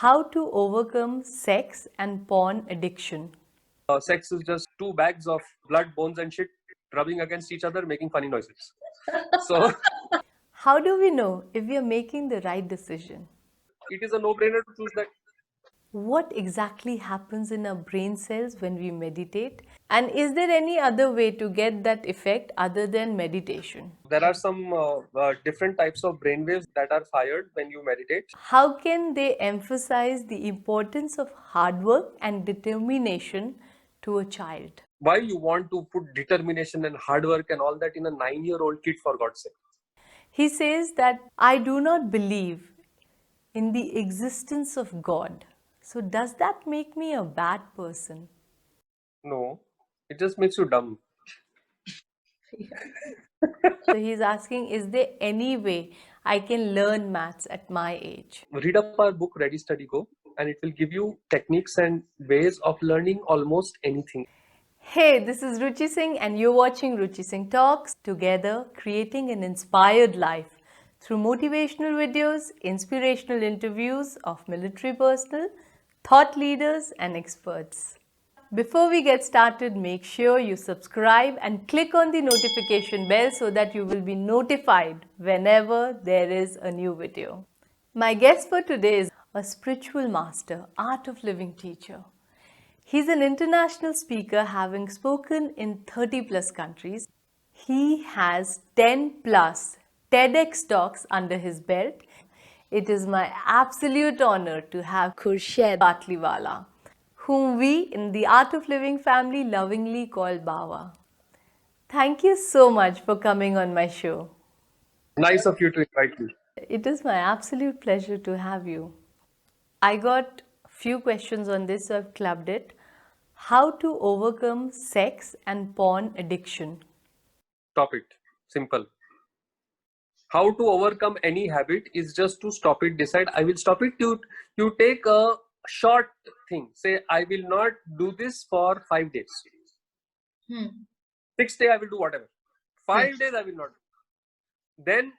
How to overcome sex and porn addiction. Sex is just two bags of blood, bones, and shit rubbing against each other, making funny noises. So How do we know if we are making the right decision? it is a no-brainer to choose that. What exactly happens in our brain cells when we meditate? And is there any other way to get that effect other than meditation? There are some different types of brainwaves that are fired when you meditate. How can they emphasize the importance of hard work and determination to a child? Why you want to put determination and hard work and all that in a 9-year-old kid, for God's sake? He says that I do not believe in the existence of God. So, does that make me a bad person? No, it just makes you dumb. So, he's asking, is there any way I can learn maths at my age? Read up our book, Ready, Study, Go, and it will give you techniques and ways of learning almost anything. Hey, this is Ruchi Singh, and you're watching Ruchi Singh Talks, together creating an inspired life through motivational videos, inspirational interviews of military personnel, thought leaders, and experts. Before we get started, make sure you subscribe and click on the notification bell so that you will be notified whenever there is a new video. My guest for today is a spiritual master, art of living teacher. He's an international speaker, having spoken in 30 plus countries. He has 10 plus TEDx talks under his belt. It is my absolute honor to have Khurshid Patliwala, whom we in the Art of Living family lovingly call Bawa. Thank you so much for coming on my show. Nice of you to invite me. It is my absolute pleasure to have you. I got few questions on this, so I've clubbed it. How to overcome sex and porn addiction? Stop it. Simple. How to overcome any habit is just to stop it. Decide, I will stop it. You take a short thing. Say, I will not do this for 5 days. 6th day, I will do whatever. 5 days, I will not do.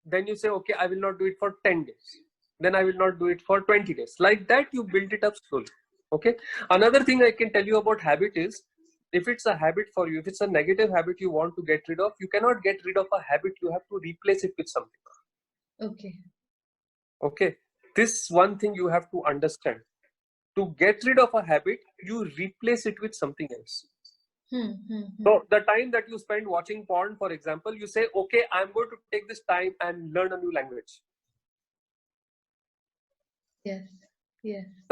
Then you say, okay, I will not do it for 10 days. Then I will not do it for 20 days. Like that, you build it up slowly. Okay. Another thing I can tell you about habit is, if it's a habit for you, if it's a negative habit you want to get rid of, you cannot get rid of a habit. You have to replace it with something. Okay. This one thing you have to understand. To get rid of a habit, you replace it with something else. So the time that you spend watching porn, for example, you say, okay, I'm going to take this time and learn a new language. Yes.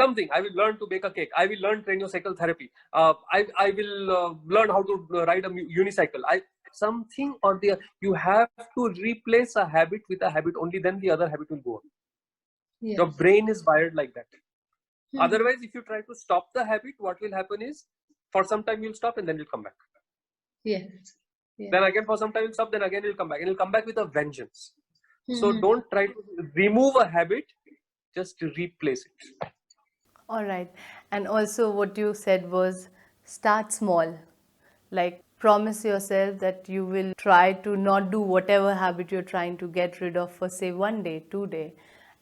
Something. I will learn to bake a cake. I will learn craniocecal therapy. I will learn how to ride a unicycle. Something or the you have to replace a habit with a habit. Only then the other habit will go on. Yes. Your brain is wired like that. Otherwise, if you try to stop the habit, what will happen is, for some time you'll stop and then you'll come back. Yes. Then again for some time you'll stop, then again you'll come back, and you'll come back with a vengeance. So don't try to remove a habit, just to replace it. All right. And also, what you said was start small. Like, promise yourself that you will try to not do whatever habit you're trying to get rid of for, say, 1 day, 2 days,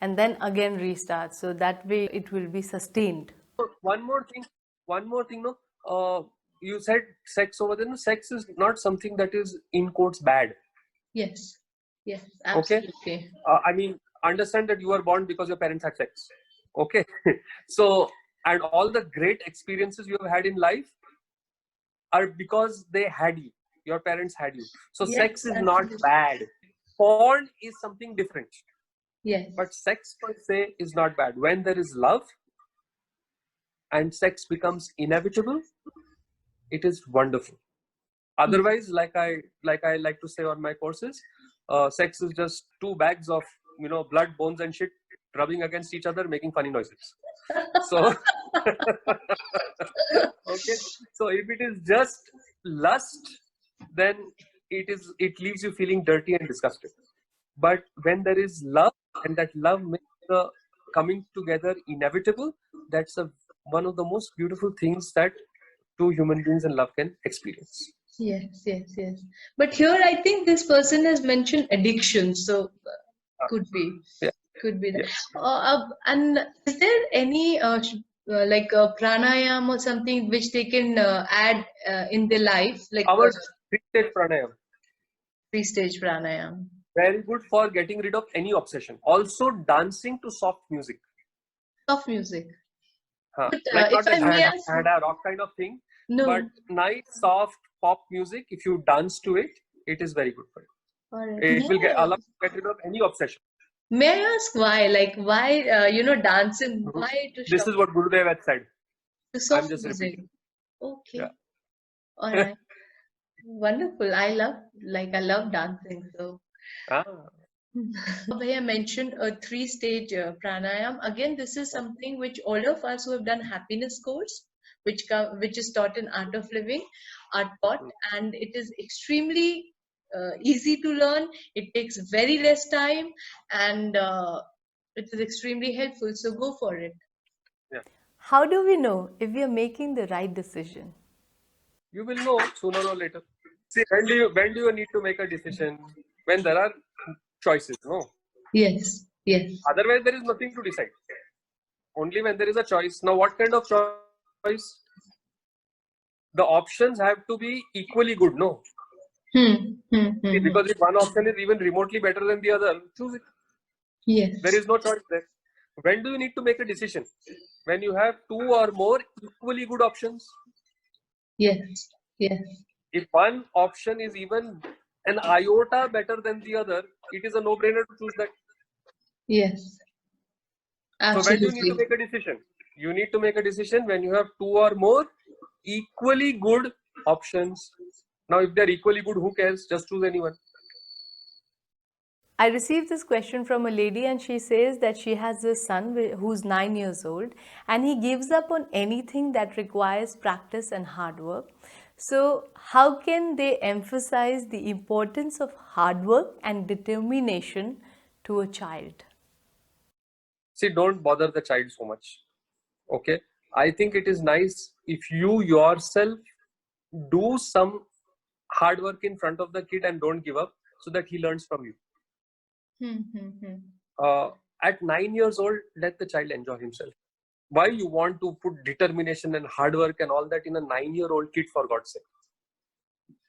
and then again restart. So that way it will be sustained. One more thing. No, you said sex over there. No, sex is not something that is in quotes bad. Yes. Okay. Absolutely. I mean, understand that you were born because your parents had sex. Okay. So, and all the great experiences you have had in life are because they had you. Your parents had you. So Yes, sex is absolutely. not bad. Porn is something different. Yes. But sex per se is not bad. When there is love and sex becomes inevitable, it is wonderful. Otherwise, like I like to say on my courses, sex is just two bags of blood, bones, and shit rubbing against each other, making funny noises. So okay. So if it is just lust, then it leaves you feeling dirty and disgusted. But when there is love, and that love makes the coming together inevitable, that's one of the most beautiful things that two human beings in love can experience. Yes. But here I think this person has mentioned addiction, so could be. Yeah. Could be that. Yeah. And is there any like pranayam or something which they can add in their life, like Our three-stage pranayam, three-stage pranayam? very good for getting rid of any obsession. Also, dancing to soft music. Soft music. But Like if not a I may ask, rock kind of thing, but no. nice soft pop music. If you dance to it, it is very good for you. All right. It will allow you to get rid of any obsession. May I ask why? Like why dancing? Why to This is what Gurudev had said. I'm soft just music? repeating. Okay. Yeah. All right. Wonderful. I love dancing. So Ah. Bhaiya mentioned a three-stage pranayam. Again, this is something which all of us who have done happiness course, which is taught in Art of Living, are taught, and it is extremely easy to learn. It takes very less time, and it is extremely helpful. So go for it. Yeah. How do we know if we are making the right decision? You will know sooner or later. See, when do you need to make a decision? When there are choices, no? Yes. Yes. Otherwise, there is nothing to decide. Only when there is a choice. Now, what kind of choice? The options have to be equally good, no? See, because if one option is even remotely better than the other, choose it. Yes. There is no choice there. When do you need to make a decision? When you have two or more equally good options. Yes. Yes. If one option is even an iota better than the other, it is a no-brainer to choose that. Yes. So when do you need to Absolutely. make a decision? You need to make a decision when you have two or more equally good options. Now, if they're equally good, who cares? Just choose anyone. I received this question from a lady, and she says that she has a son who's 9 years old, and he gives up on anything that requires practice and hard work. So, how can they emphasize the importance of hard work and determination to a child? See, don't bother the child so much. Okay. I think it is nice if you yourself do some hard work in front of the kid and don't give up so that he learns from you. At 9 years old, let the child enjoy himself. Why you want to put determination and hard work and all that in a 9-year-old kid, for God's sake?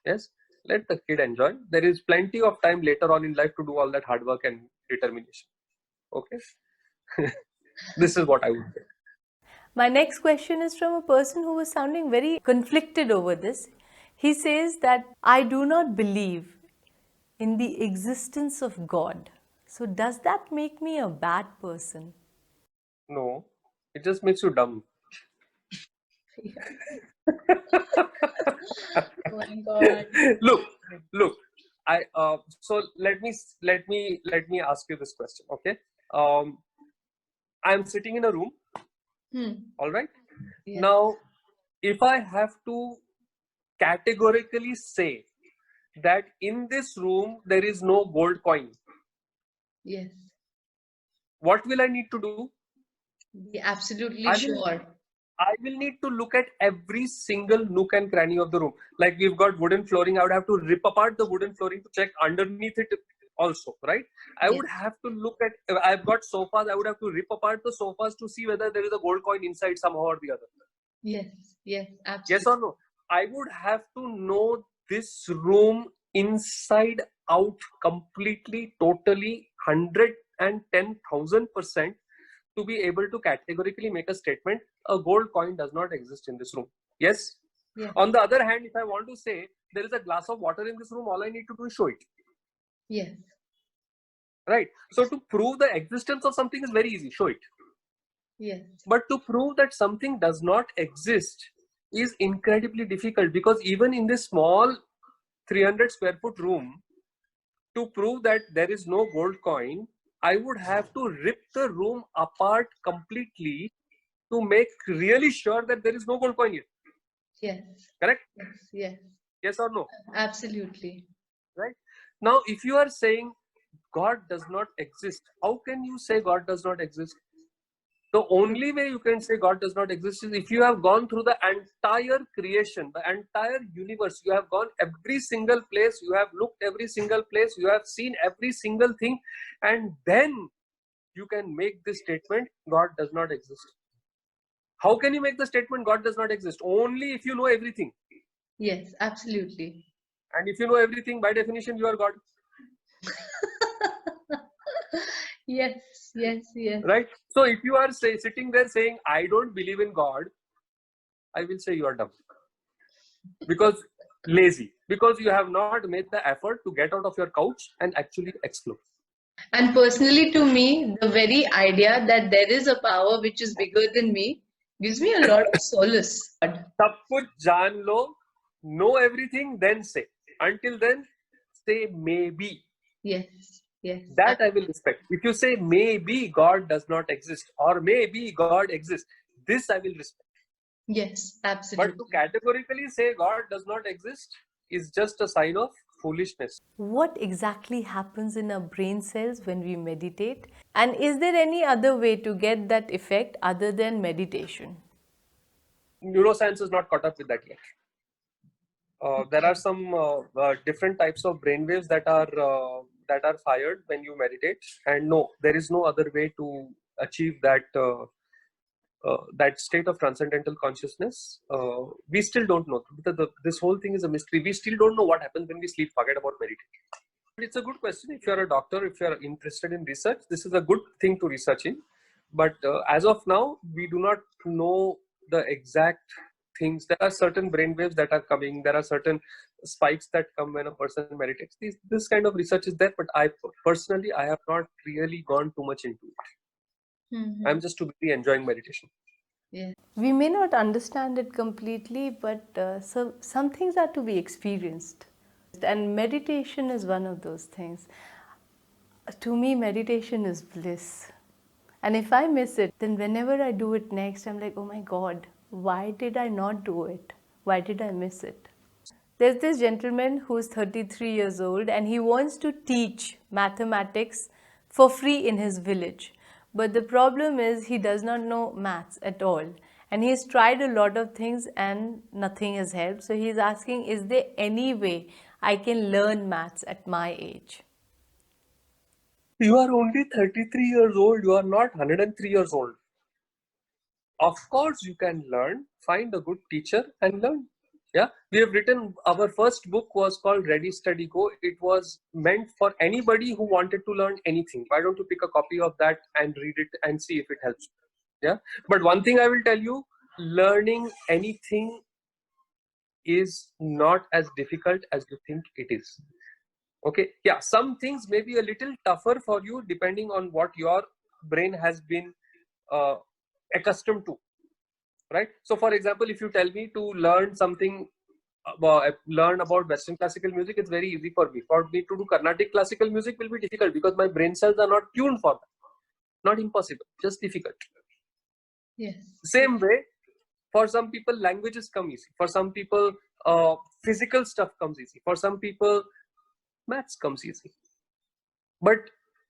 Yes, let the kid enjoy. There is plenty of time later on in life to do all that hard work and determination. Okay. This is what I would say. My next question is from a person who was sounding very conflicted over this. He says that I do not believe in the existence of God. So, does that make me a bad person? No, it just makes you dumb. Oh my God. Look. So let me ask you this question. Okay. I'm sitting in a room. All right. Yeah. Now, if I have to categorically say that in this room there is no gold coin, Yes. what will I need to do? Be absolutely I will sure. I will need to look at every single nook and cranny of the room. Like we've got wooden flooring, I would have to rip apart the wooden flooring to check underneath it also, right? I Yes. would have to look at, I've got sofas, I would have to rip apart the sofas to see whether there is a gold coin inside somehow or the other. Yes. Yes. Yes Absolutely. or no? I would have to know this room inside out completely, totally, 110,000% to be able to categorically make a statement, a gold coin does not exist in this room. Yes? Yes. On the other hand, if I want to say there is a glass of water in this room, all I need to do is show it. Yes. Right? So to prove the existence of something is very easy, show it. Yes. But to prove that something does not exist is incredibly difficult, because even in this small 300 square foot room, to prove that there is no gold coin, I would have to rip the room apart completely to make really sure that there is no gold coin here. Yes. Correct? Yes. Yes. Yes or no? Absolutely. Right? Now, if you are saying God does not exist, how can you say God does not exist? The only way you can say God does not exist is if you have gone through the entire creation, the entire universe. You have gone every single place, you have looked every single place, you have seen every single thing, and then you can make this statement, God does not exist. How can you make the statement God does not exist? Only if you know everything. Yes, absolutely. And if you know everything, by definition, you are God. Yes, yes, yes. Right? So if you are sitting there saying, I don't believe in God, I will say you are dumb. Because lazy. Because you have not made the effort to get out of your couch and actually explore. And personally, to me, the very idea that there is a power which is bigger than me gives me a lot of solace. सब कुछ जान लो, know everything, then say. Until then, say maybe. Yes, yes. That I will respect. If you say maybe God does not exist or maybe God exists, this I will respect. Yes, But absolutely. to categorically say God does not exist is just a sign of foolishness. What exactly happens in our brain cells when we meditate? And is there any other way to get that effect other than meditation? Neuroscience is not caught up with that yet. There are some different types of brainwaves that are fired when you meditate, and no, there is no other way to achieve that state of transcendental consciousness. We still don't know. This whole thing is a mystery. We still don't know what happens when we sleep. Forget about meditation. But it's a good question. If you are a doctor, if you are interested in research, this is a good thing to research in. But as of now, we do not know the exact things. There are certain brain waves that are coming. There are certain spikes that come when a person meditates. This kind of research is there, but I personally I have not really gone too much into it. Mhm. I'm just too busy enjoying meditation. Yeah. We may not understand it completely, but some things are to be experienced. And meditation is one of those things. To me, meditation is bliss. And if I miss it, then whenever I do it next, I'm like, oh my God, why did I not do it? Why did I miss it? There's this gentleman who's 33 years old and he wants to teach mathematics for free in his village. But the problem is he does not know maths at all. And he's tried a lot of things and nothing has helped. So he's asking, is there any way I can learn maths at my age? You are only 33 years old. You are not 103 years old. Of course, you can learn. Find a good teacher and learn. Yeah, we have written our first book was called Ready Steady Go. It was meant for anybody who wanted to learn anything. Why don't you pick a copy of that and read it and see if it helps? Yeah, but one thing I will tell you: learning anything is not as difficult as you think it is. Okay, yeah, some things may be a little tougher for you depending on what your brain has been accustomed to, right? So for example, if you tell me to learn something learn about Western classical music, it's very easy for me. For me to do Carnatic classical music will be difficult because my brain cells are not tuned for that. Not impossible, just difficult. Yes. Same way, for some people languages come easy, for some people physical stuff comes easy, for some people maths comes easy. But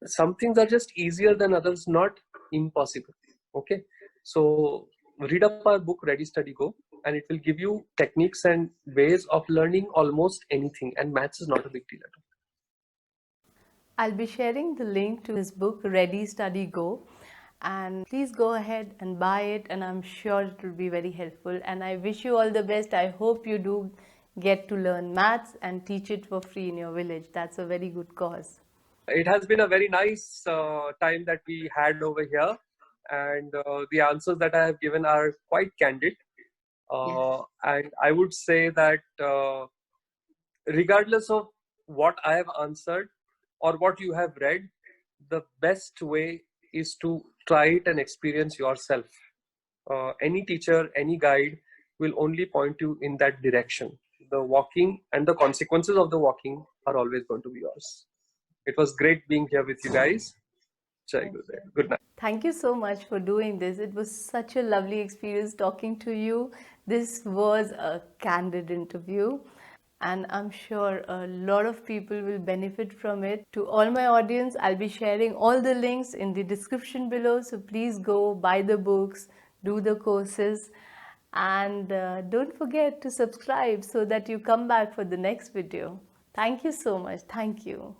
some things are just easier than others, not impossible. Okay, so read up our book Ready Steady Go, and it will give you techniques and ways of learning almost anything, and maths is not a big deal at all. I'll be sharing the link to his book Ready Study Go, and please go ahead and buy it, and I'm sure it will be very helpful. And I wish you all the best. I hope you do get to learn maths and teach it for free in your village. That's a very good cause. It has been a very nice time that we had over here, and the answers that I have given are quite candid. And I would say that regardless of what I have answered or what you have read, the best way is to try it and experience yourself. Any teacher, any guide will only point you in that direction. The walking and the consequences of the walking are always going to be yours. It was great being here with you guys. Jai Gurudev. Good night. Thank you so much for doing this. It was such a lovely experience talking to you. This was a candid interview, and I'm sure a lot of people will benefit from it. To all my audience, I'll be sharing all the links in the description below, so please go buy the books, do the courses, and don't forget to subscribe so that you come back for the next video. Thank you so much. Thank you.